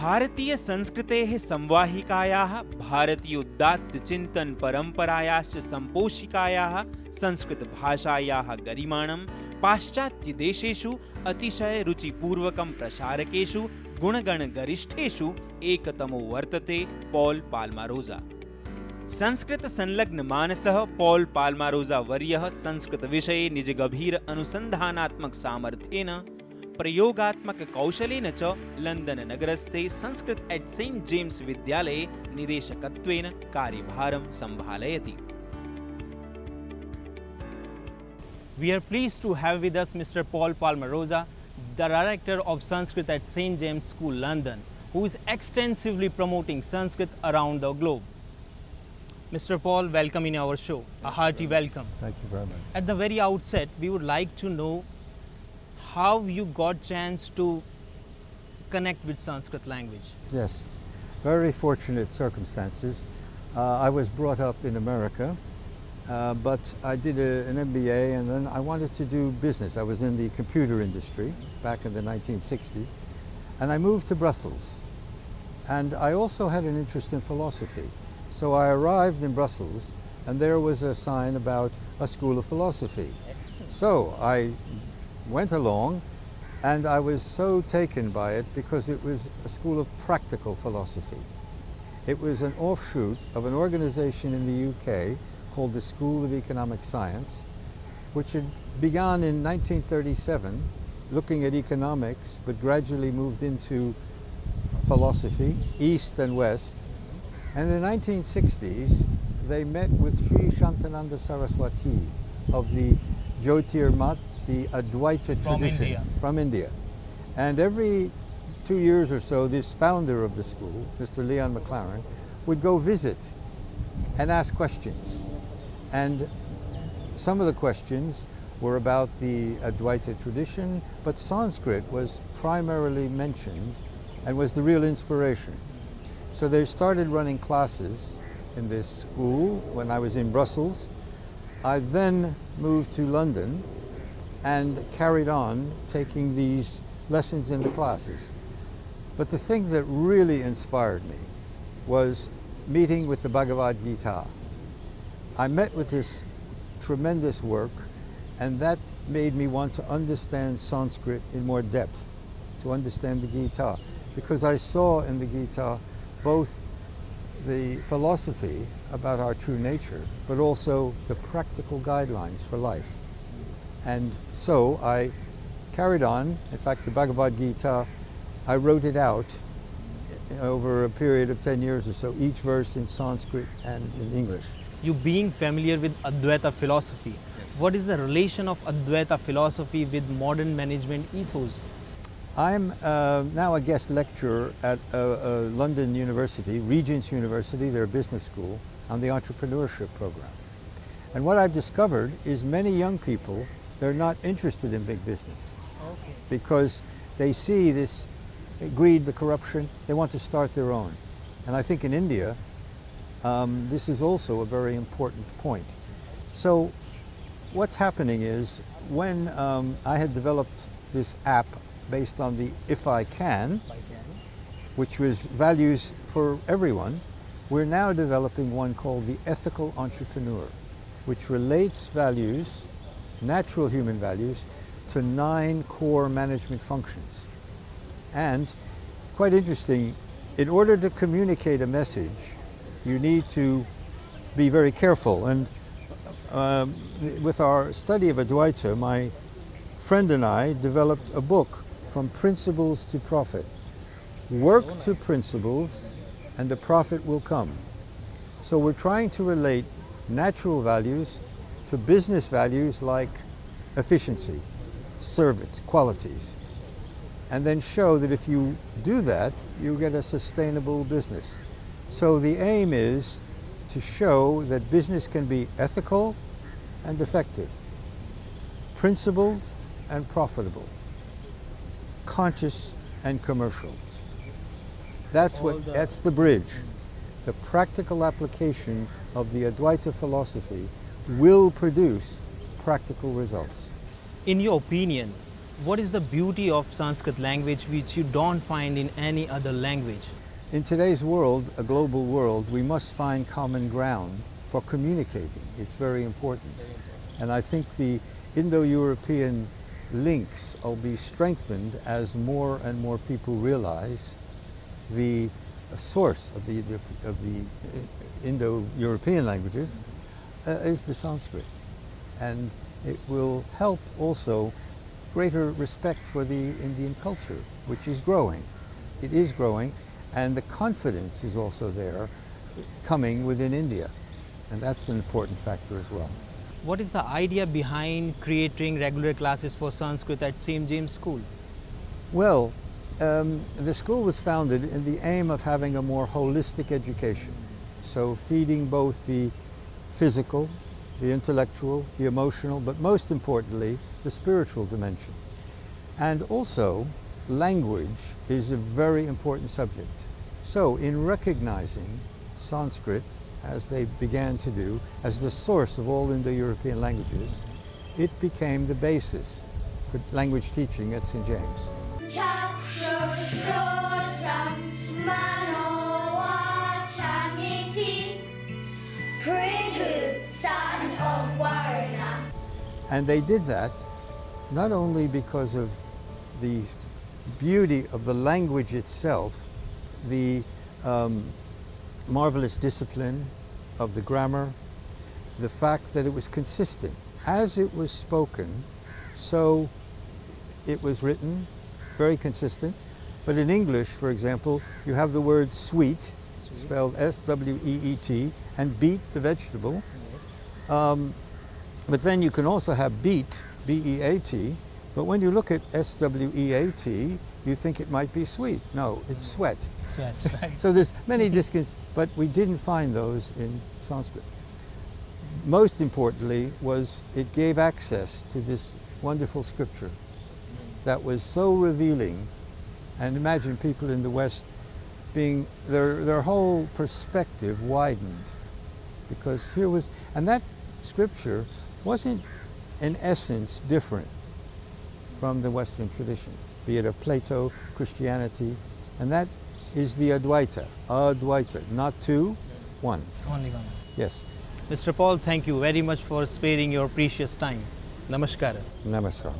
भारतीय संस्कृतेः संवाहिकायाः भारतीयोदात्तचिन्तनपरम्परायाश्च सम्पोषिकायाः संस्कृतभाषायाः गरिमाणं पाश्चात्यदेशेषु अतिशय रुचिपूर्वकं प्रसारकेषु गुणगणगरिष्ठेषु एकतमो वर्तते पॉल पाल्मारोजा। संस्कृतसंलग्नमानसः पॉल पाल्मारोजा वर्यः संस्कृतविषये निजगभीर अनुसन्धानात्मक सामर्थ्येन प्रयोगात्मक कौशलेन च लंदन नगरस्थे संस्कृत एट सेंट जेम्स विद्यालये निदेशकत्वेन कार्यभारं संभालयति। We are pleased to have with us Mr. Paul Palmarozza, the director of Sanskrit at St. James School, London, who is extensively promoting Sanskrit around the globe. Mr. Paul, welcome in our show. A hearty welcome. Thank you very much. At the very outset, we would like to know how you got chance to connect with Sanskrit language. Yes, very fortunate circumstances. I was brought up in America, but I did an MBA and then I wanted to do business. I was in the computer industry back in the 1960s and I moved to Brussels. And I also had an interest in philosophy. So I arrived in Brussels and there was a sign about a school of philosophy. Excellent. So I went along and I was so taken by it because it was a school of practical philosophy. It was an offshoot of an organization in the UK called the School of Economic Science, which had begun in 1937 looking at economics but gradually moved into philosophy, East and West. And in the 1960s they met with Sri Shantananda Saraswati of the Jyotirmat, the Advaita tradition from India. And every 2 years or so, this founder of the school, Mr. Leon McLaren, would go visit and ask questions. And some of the questions were about the Advaita tradition, but Sanskrit was primarily mentioned and was the real inspiration. So they started running classes in this school when I was in Brussels. I then moved to London and carried on taking these lessons in the classes. But the thing that really inspired me was meeting with the Bhagavad Gita. I met with this tremendous work and that made me want to understand Sanskrit in more depth, to understand the Gita, because I saw in the Gita both the philosophy about our true nature, but also the practical guidelines for life. And so I carried on. In fact, the Bhagavad Gita, I wrote it out over a period of 10 years or so, each verse in Sanskrit and in English. You being familiar with Advaita philosophy, yes. What is the relation of Advaita philosophy with modern management ethos? I'm now a guest lecturer at London University, Regent's University, their business school, on the entrepreneurship program. And what I've discovered is many young people, they're not interested in big business. Okay. Because they see this greed, the corruption, they want to start their own. And I think in India, this is also a very important point. So what's happening is when I had developed this app based on the If I Can, which was values for everyone, we're now developing one called the Ethical Entrepreneur, which relates values, natural human values, to 9 core management functions. And quite interesting, in order to communicate a message, you need to be very careful. And with our study of Advaita, my friend and I developed a book, From Principles to Profit. Work to principles and the profit will come. So we're trying to relate natural values to business values like efficiency, service, qualities, and then show that if you do that, you get a sustainable business. So the aim is to show that business can be ethical and effective, principled and profitable, conscious and commercial. That's the bridge. The practical application of the Advaita philosophy will produce practical results. In your opinion, What is the beauty of Sanskrit language which you don't find in any other language? In today's world, a global world, we must find common ground for communicating. It's very important. And I think the Indo-European links will be strengthened as more and more people realize the source of the Indo-European languages is the Sanskrit. And it will help also greater respect for the Indian culture, which is growing. It is growing, and the confidence is also there coming within India. And that's an important factor as well. What is the idea behind creating regular classes for Sanskrit at St. James School? Well, the school was founded in the aim of having a more holistic education. So feeding both the physical, the intellectual, the emotional, but most importantly, the spiritual dimension. And also, language is a very important subject. So in recognizing Sanskrit, as they began to do, as the source of all Indo-European languages, it became the basis for language teaching at St. James. And they did that not only because of the beauty of the language itself, the marvelous discipline of the grammar, the fact that it was consistent. As it was spoken, so it was written, very consistent. But in English, for example, you have the word sweet, spelled S-W-E-E-T, and beet, the vegetable. But then you can also have beet, B-E-A-T, but when you look at S-W-E-A-T, you think it might be sweet. No, it's sweat. Sweat, right. So there's many discons, but we didn't find those in Sanskrit. Most importantly was it gave access to this wonderful scripture that was so revealing. And imagine people in the West being, their whole perspective widened, because here was, and that scripture wasn't in essence different from the Western tradition, be it of Plato, Christianity, and that is the Advaita, not two, one. Only one. Yes. Mr. Paul, thank you very much for sparing your precious time. Namaskar. Namaskar.